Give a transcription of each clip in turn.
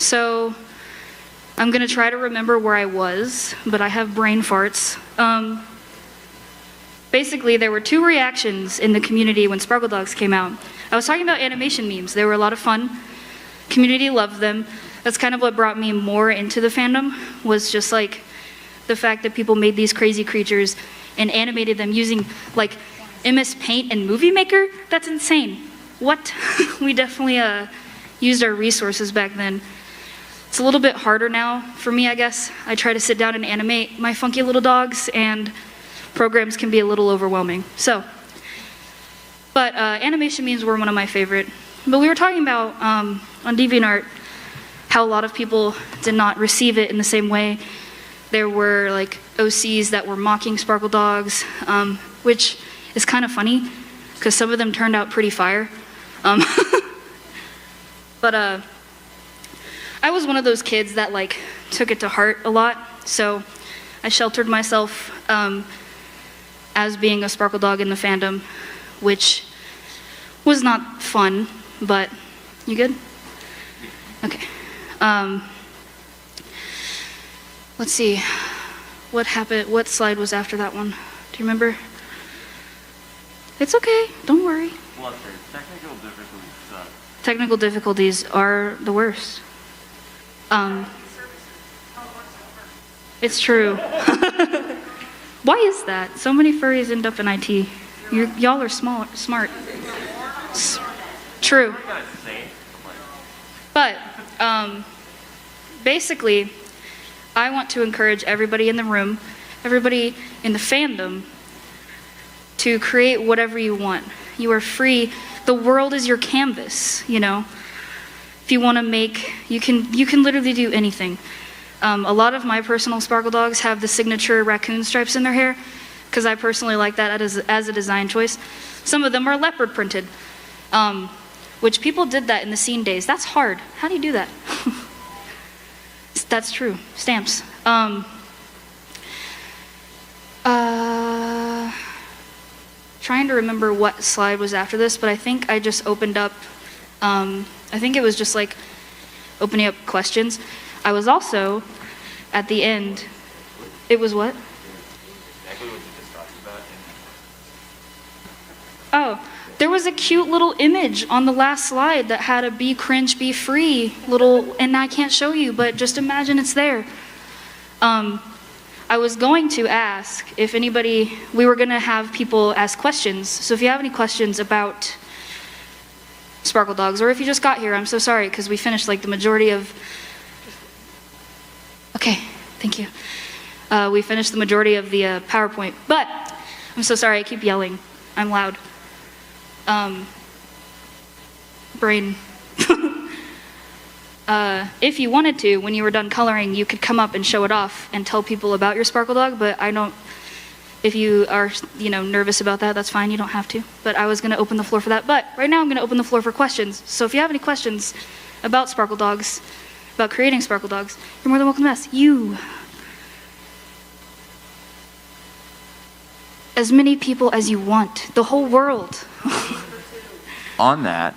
So I'm gonna try to remember where I was, but I have brain farts. Basically, there were two reactions in the community when Sparkle Dogs came out. I was talking about animation memes. They were a lot of fun. Community loved them. That's kind of what brought me more into the fandom, was just like the fact that people made these crazy creatures and animated them using like MS Paint and Movie Maker. That's insane. What? We definitely used our resources back then. It's a little bit harder now for me, I guess. I try to sit down and animate my funky little dogs, and programs can be a little overwhelming. So, but animation memes were one of my favorite. But we were talking about on DeviantArt how a lot of people did not receive it in the same way. There were like OCs that were mocking Sparkle Dogs, which is kind of funny because some of them turned out pretty fire. But I was one of those kids that like took it to heart a lot, so I sheltered myself as being a Sparkle Dog in the fandom, which was not fun, but you good? Okay. Let's see, what happened, what slide was after that one? Do you remember? It's okay, don't worry. Well, technical difficulties suck. Technical difficulties are the worst. It's true. Why is that? So many furries end up in IT. Y'all are smart. True. But basically, I want to encourage everybody in the room, everybody in the fandom, to create whatever you want. You are free. The world is your canvas, you know. If you want to make, you can literally do anything. A lot of my personal Sparkle Dogs have the signature raccoon stripes in their hair, because I personally like that as a design choice. Some of them are leopard printed, which people did that in the scene days. That's hard. How do you do that? That's true. Stamps. Trying to remember what slide was after this, but I think I just opened up, I think it was just like opening up questions. I was also, at the end, it was what? Exactly what you just talked about. Oh, there was a cute little image on the last slide that had a be cringe, be free little, and I can't show you, but just imagine it's there. I was going to ask if anybody, we were gonna have people ask questions, so if you have any questions about Sparkle Dogs, or if you just got here, I'm so sorry, because we finished like the majority of, okay, thank you. We finished the majority of the PowerPoint, but I'm so sorry, I keep yelling. I'm loud. Brain. If you wanted to, when you were done coloring, you could come up and show it off and tell people about your Sparkle Dog, but I don't, if you are, nervous about that, that's fine, you don't have to. But I was gonna open the floor for that, but right now I'm gonna open the floor for questions. So if you have any questions about Sparkle Dogs, about creating Sparkle Dogs, you're more than welcome to ask. You. As many people as you want, the whole world. On that,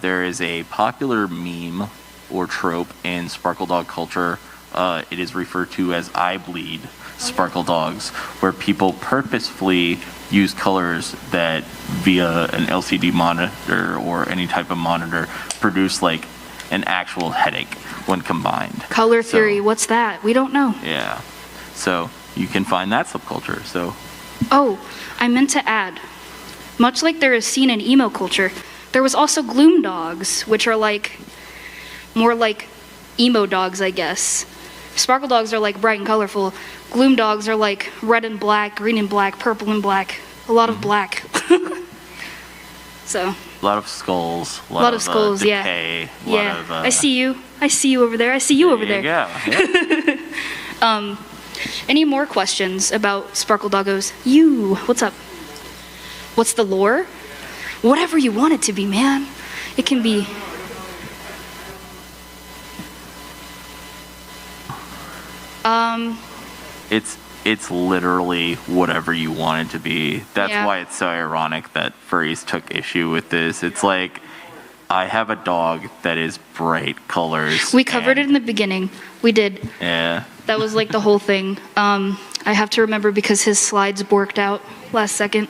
there is a popular meme or trope in Sparkle Dog culture. It is referred to as I bleed Sparkle Dogs, where people purposefully use colors that via an LCD monitor or any type of monitor produce like an actual headache when combined. Color theory, what's that? We don't know. Yeah, so you can find that subculture. So. Oh, I meant to add, much like there is seen in emo culture, there was also gloom dogs, which are like, more like emo dogs, I guess. Sparkle Dogs are like bright and colorful. Gloom dogs are like red and black, green and black, purple and black. A lot of black. So. A lot of skulls. A lot of skulls, decay, yeah. Yeah. Of, I see you. I see you over there. I see you over there. Yeah. Any more questions about Sparkle Doggos? You, what's up? What's the lore? Whatever you want it to be, man. It can be. It's literally whatever you want it to be. That's yeah. why it's so ironic that furries took issue with this. It's like, I have a dog that is bright colors. We covered it in the beginning. We did. Yeah. That was like the whole thing. I have to remember because his slides borked out last second.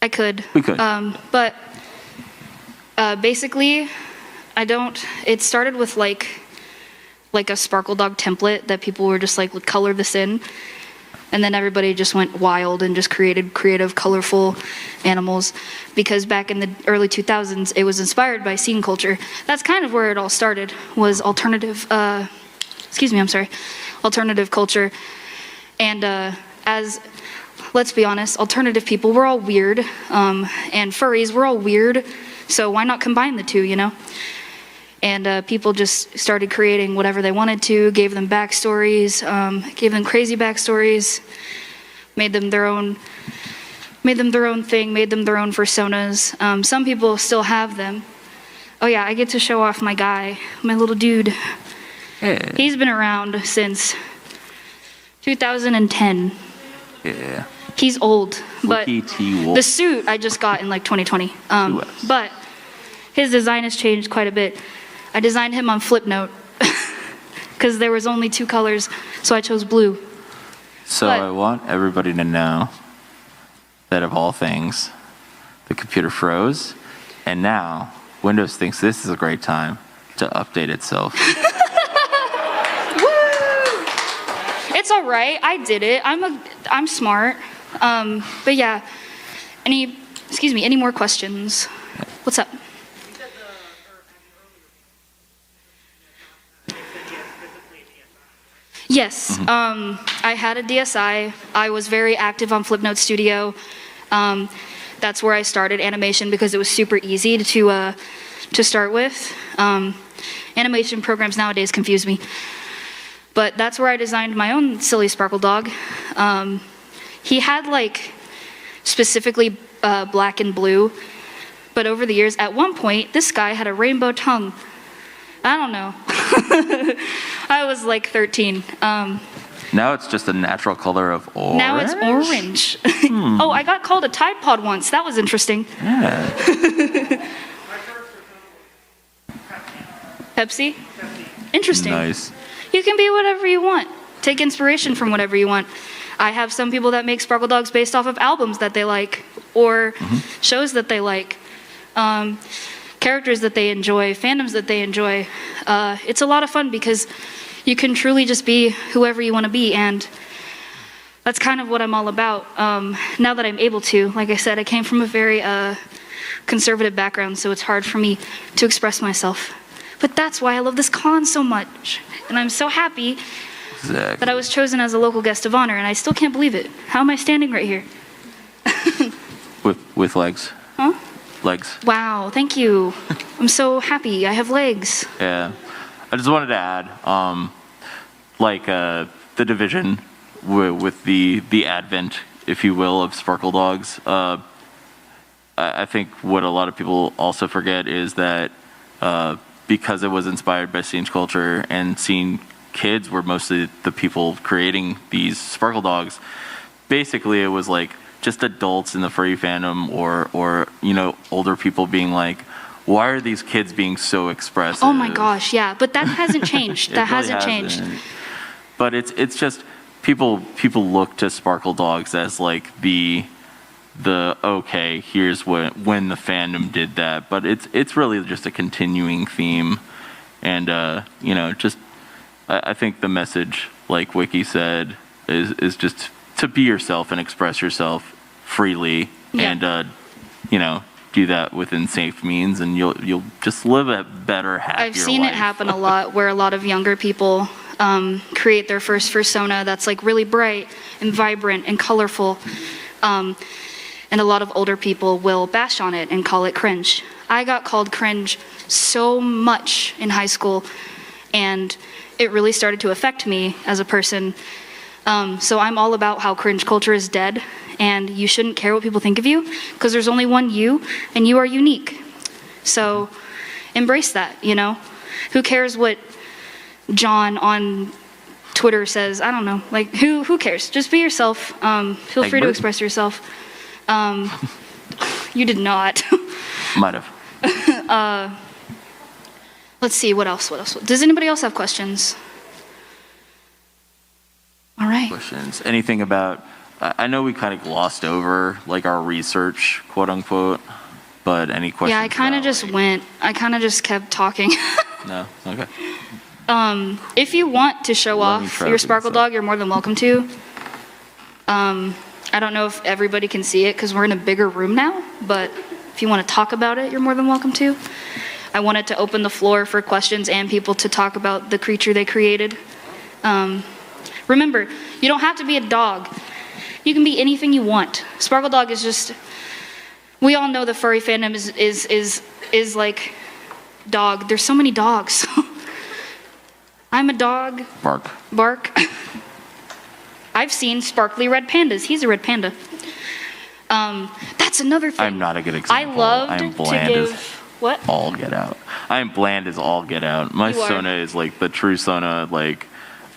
I could. We could. But basically, it started with like a Sparkle Dog template that people were just like, color this in. And then everybody just went wild and just created creative, colorful animals. Because back in the early 2000s, it was inspired by scene culture. That's kind of where it all started, was alternative culture. And let's be honest, alternative people, we're all weird. And furries, we're all weird. So why not combine the two, you know? And people just started creating whatever they wanted to, gave them backstories, gave them crazy backstories, made them their own thing, made them their own personas. Some people still have them. Oh yeah, I get to show off my guy, my little dude. Yeah. He's been around since 2010. Yeah. He's old, but Wikiwolff. the suit I just got in like 2020. But his design has changed quite a bit. I designed him on Flipnote because there was only 2 colors, so I chose blue. So I want everybody to know that of all things, the computer froze, and now Windows thinks this is a great time to update itself. Woo! It's all right. I did it. I'm smart. But yeah. Any more questions? What's up? Yes, I had a DSI. I was very active on Flipnote Studio. That's where I started animation because it was super easy to start with. Animation programs nowadays confuse me. But that's where I designed my own silly Sparkle Dog. He had like specifically black and blue, but over the years, at one point, this guy had a rainbow tongue. I don't know. I was like 13. Now it's just a natural color of orange. Now it's orange. Oh, I got called a Tide Pod once. That was interesting. Yeah. Pepsi? Interesting. Nice. You can be whatever you want. Take inspiration from whatever you want. I have some people that make Sparkle Dogs based off of albums that they like, or shows that they like. Characters that they enjoy, fandoms that they enjoy. It's a lot of fun because you can truly just be whoever you want to be, and that's kind of what I'm all about. Now that I'm able to, like I said, I came from a very conservative background, so it's hard for me to express myself. But that's why I love this con so much, and I'm so happy that I was chosen as a local guest of honor, and I still can't believe it. How am I standing right here? with legs. Huh? Legs. Wow, thank you. I'm so happy. I have legs. Yeah. I just wanted to add, the division with the advent, if you will, of Sparkle Dogs. I think what a lot of people also forget is that because it was inspired by scene culture and scene kids were mostly the people creating these Sparkle Dogs, basically it was like just adults in the furry fandom or older people being like, why are these kids being so expressive? Oh my gosh, yeah, but that hasn't changed. That really hasn't changed. But it's just people look to Sparkle Dogs as like the okay, here's when the fandom did that, but it's really just a continuing theme, and I think the message, like Wiki said, is just to be yourself and express yourself freely, and do that within safe means, and you'll just live a better, happier life. I've seen it happen a lot, where a lot of younger people create their first fursona that's like really bright and vibrant and colorful, and a lot of older people will bash on it and call it cringe. I got called cringe so much in high school, and it really started to affect me as a person. So I'm all about how cringe culture is dead, and you shouldn't care what people think of you, because there's only one you, and you are unique. So embrace that, Who cares what John on Twitter says? I don't know. Like, who cares? Just be yourself. Feel free to express yourself. You did not. Might have. Let's see, what else? Does anybody else have questions? All right. Questions? Anything about, I know we kind of glossed over like our research, quote unquote, but any questions? Yeah, I kind of just kept talking. No? Okay. If you want to show off your Sparkle Dog, you're more than welcome to. I don't know if everybody can see it because we're in a bigger room now, but if you want to talk about it, you're more than welcome to. I wanted to open the floor for questions and people to talk about the creature they created. Remember, you don't have to be a dog. You can be anything you want. Sparkle Dog is just, we all know the furry fandom is like dog. There's so many dogs. I'm a dog. Bark. I've seen sparkly red pandas. He's a red panda. That's another thing. I'm not a good example. I loved to give... What? All get out. I'm bland as all get out. My Sona is like the true Sona, like,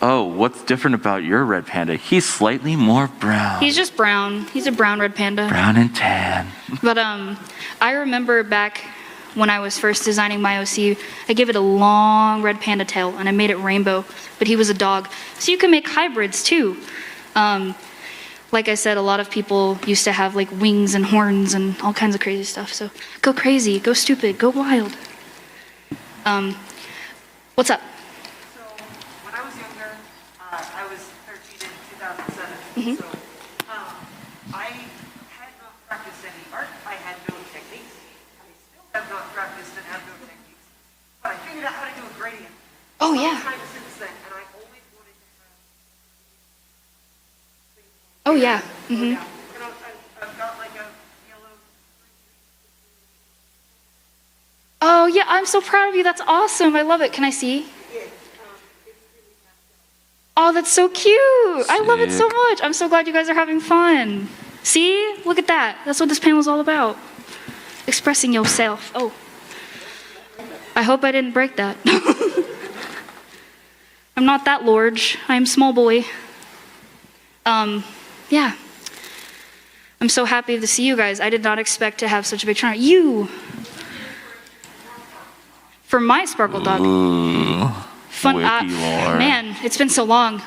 oh, what's different about your red panda? He's slightly more brown. He's just brown. He's a brown red panda. Brown and tan. But I remember back when I was first designing my OC, I gave it a long red panda tail and I made it rainbow, but he was a dog. So you can make hybrids too. Like I said, a lot of people used to have like wings and horns and all kinds of crazy stuff. So go crazy, go stupid, go wild. What's up? So when I was younger, I was 13 in 2007. Mm-hmm. So I had not practiced any art. I had no techniques. I still have not practiced and have no techniques. But I figured out how to do a gradient. Oh, So yeah. I've tried since then, and I always wanted to have. Oh, yeah. Mm-hmm. And I've got like a yellow. Oh, yeah, I'm so proud of you. That's awesome. I love it. Can I see? Oh, that's so cute. I love it so much. I'm so glad you guys are having fun. See? Look at that. That's what this panel is all about. Expressing yourself. Oh. I hope I didn't break that. I'm not that large. I'm small boy. Yeah. I'm so happy to see you guys. I did not expect to have such a big turnout. You! For my Sparkle Dog. Ooh. Fun. Wikiwolff. Man, it's been so long.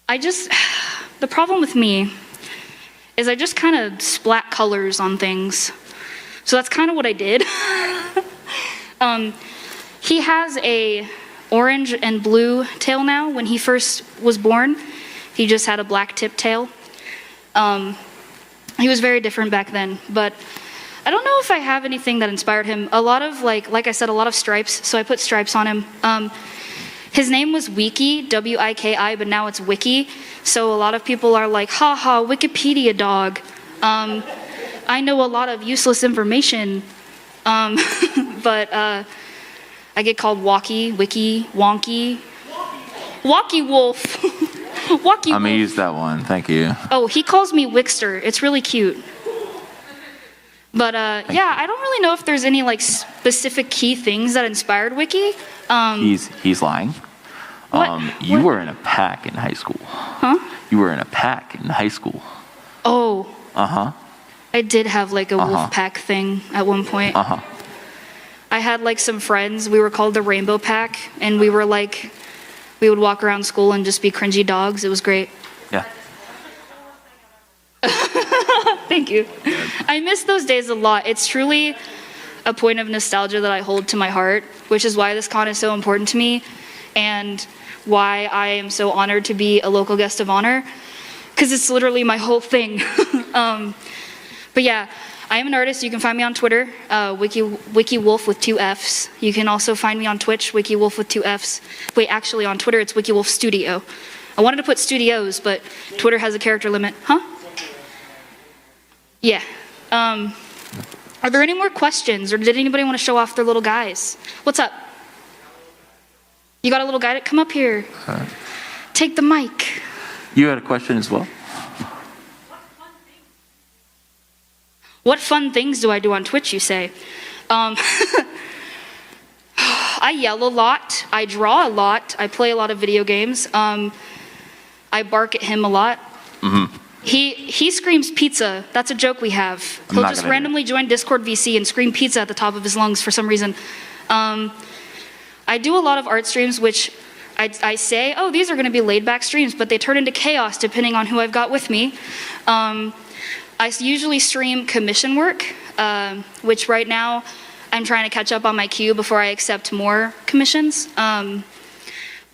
The problem with me is I just kind of splat colors on things. So that's kind of what I did. He has a orange and blue tail now. When he first was born, he just had a black tip tail. He was very different back then, but I don't know if I have anything that inspired him. A lot of, like I said, a lot of stripes, so I put stripes on him. His name was Wiki, W-I-K-I, but now it's Wiki. So a lot of people are like, haha, Wikipedia dog. I know a lot of useless information, but I get called Walkie, Wiki, Wonky. Wikiwolff. Wikiwolff. I'm gonna use that one, thank you. Oh, he calls me Wixter. It's really cute. But yeah, I don't really know if there's any like specific key things that inspired Wiki. He's lying. You were in a pack in high school. Huh? You were in a pack in high school. Oh. Uh-huh. I did have like a wolf pack thing at one point. Uh-huh. I had like some friends. We were called the Rainbow Pack, and we were like, we would walk around school and just be cringy dogs. It was great. Yeah. Thank you. I miss those days a lot. It's truly a point of nostalgia that I hold to my heart, which is why this con is so important to me and why I am so honored to be a local guest of honor, because it's literally my whole thing. But yeah, I am an artist. You can find me on Twitter, Wikiwolff with 2 Fs. You can also find me on Twitch, Wikiwolff with 2 Fs. Wait, actually on Twitter, it's Wikiwolff Studio. I wanted to put studios, but Twitter has a character limit. Huh? Yeah. Are there any more questions, or did anybody want to show off their little guys? What's up? You got a little guy? Come up here. Take the mic. You had a question as well? What fun things do I do on Twitch, you say? I yell a lot. I draw a lot. I play a lot of video games. I bark at him a lot. Mm-hmm. He screams pizza. That's a joke we have. He'll not just gonna do randomly join Discord VC and scream pizza at the top of his lungs for some reason. I do a lot of art streams, which I say, oh, these are going to be laid-back streams, but they turn into chaos depending on who I've got with me. I usually stream commission work, which right now I'm trying to catch up on my queue before I accept more commissions.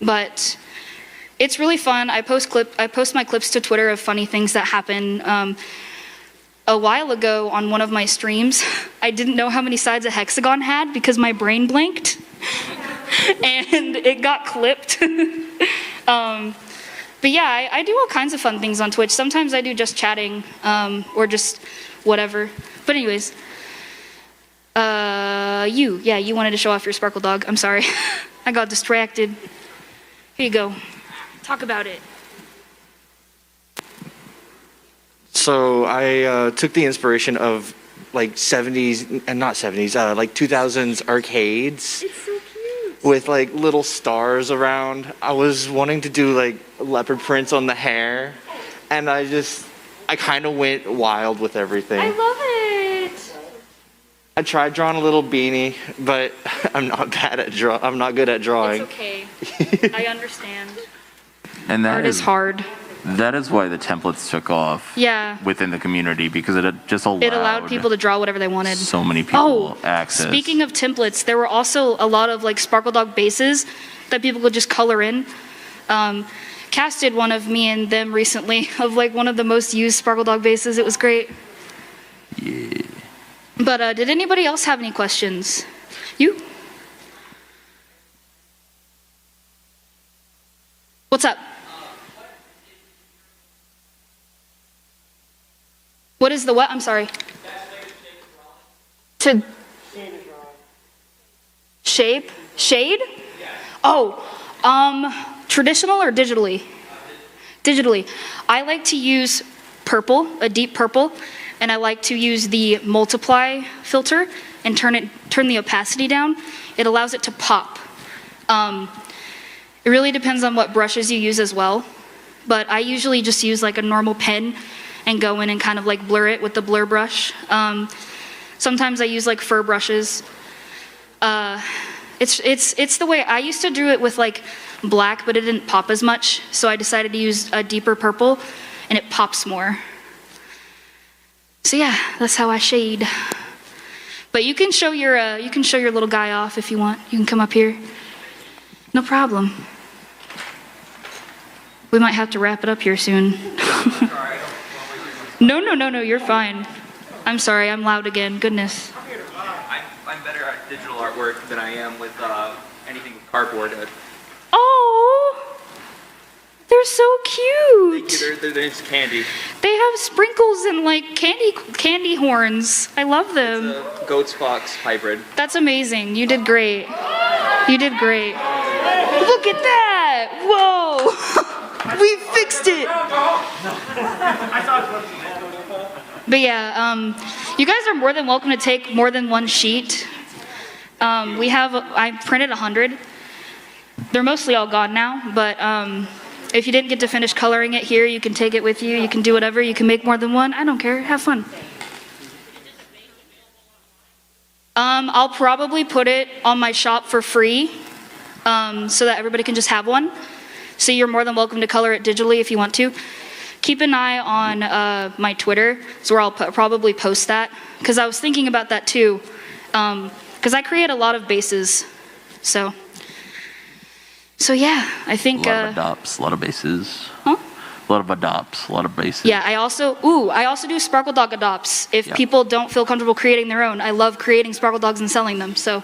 But it's really fun. I post my clips to Twitter of funny things that happen. A while ago on one of my streams, I didn't know how many sides a hexagon had because my brain blanked. And it got clipped. But yeah, I do all kinds of fun things on Twitch. Sometimes I do just chatting, or just whatever. But anyways, you wanted to show off your Sparkle Dog. I'm sorry. I got distracted. Here you go. Talk about it. So I took the inspiration of like 70s, and not 70s, like 2000s arcades. It's so cute. With like little stars around. I was wanting to do like leopard prints on the hair, and I kind of went wild with everything. I love it. I tried drawing a little beanie, but I'm not good at drawing. It's okay. I understand. And Art is hard. That is why the templates took off. Yeah. Within the community, because it just allowed people to draw whatever they wanted. so many people access. Speaking of templates, there were also a lot of like Sparkle Dog bases that people could just color in. Cass did one of me and them recently of like one of the most used Sparkle Dog bases. It was great. Yeah. But did anybody else have any questions? You? What's up? What is the what? I'm sorry. To shape? Shade? Oh, traditional or digitally? Digitally. I like to use purple, a deep purple, and I like to use the multiply filter and turn the opacity down. It allows it to pop. It really depends on what brushes you use as well, but I usually just use like a normal pen and go in and kind of like blur it with the blur brush. Sometimes I use like fur brushes. It's the way I used to do it with like black, but it didn't pop as much, so I decided to use a deeper purple, and it pops more. So yeah, that's how I shade. But you can show your little guy off if you want. You can come up here. No problem. We might have to wrap it up here soon. No, you're fine. I'm sorry, I'm loud again. Goodness. I'm better at digital artwork than I am with anything with cardboard. Oh, they're so cute. Thank you. They're just candy. They have sprinkles and like candy horns. I love them. It's a goat's fox hybrid. That's amazing. You did great. You did great. Look at that! Whoa! We fixed it. But yeah, you guys are more than welcome to take more than one sheet. I printed 100. They're mostly all gone now, but if you didn't get to finish coloring it here, you can take it with you. You can do whatever. You can make more than one. I don't care. Have fun. I'll probably put it on my shop for free so that everybody can just have one. So you're more than welcome to color it digitally if you want to. Keep an eye on my Twitter. It's where I'll probably post that. Because I was thinking about that too. Because I create a lot of bases. So yeah, I think... A lot of adopts, a lot of bases. Huh? A lot of adopts, a lot of bases. Yeah, I also do Sparkle Dog adopts. If people don't feel comfortable creating their own, I love creating Sparkle Dogs and selling them. So,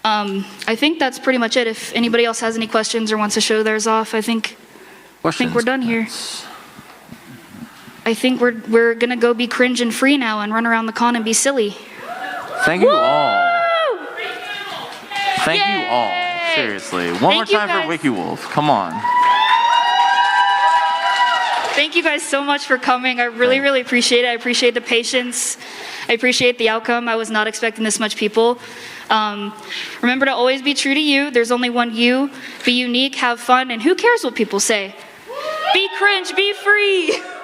I think that's pretty much it. If anybody else has any questions or wants to show theirs off, I think we're done here. I think we're gonna go be cringe and free now and run around the con and be silly. Thank you all. Thank you all. Seriously. One more time for Wikiwolff. Come on. Thank you guys so much for coming. I really, really appreciate it. I appreciate the patience. I appreciate the outcome. I was not expecting this much people. Remember to always be true to you. There's only one you. Be unique, have fun, and who cares what people say? Be cringe, be free.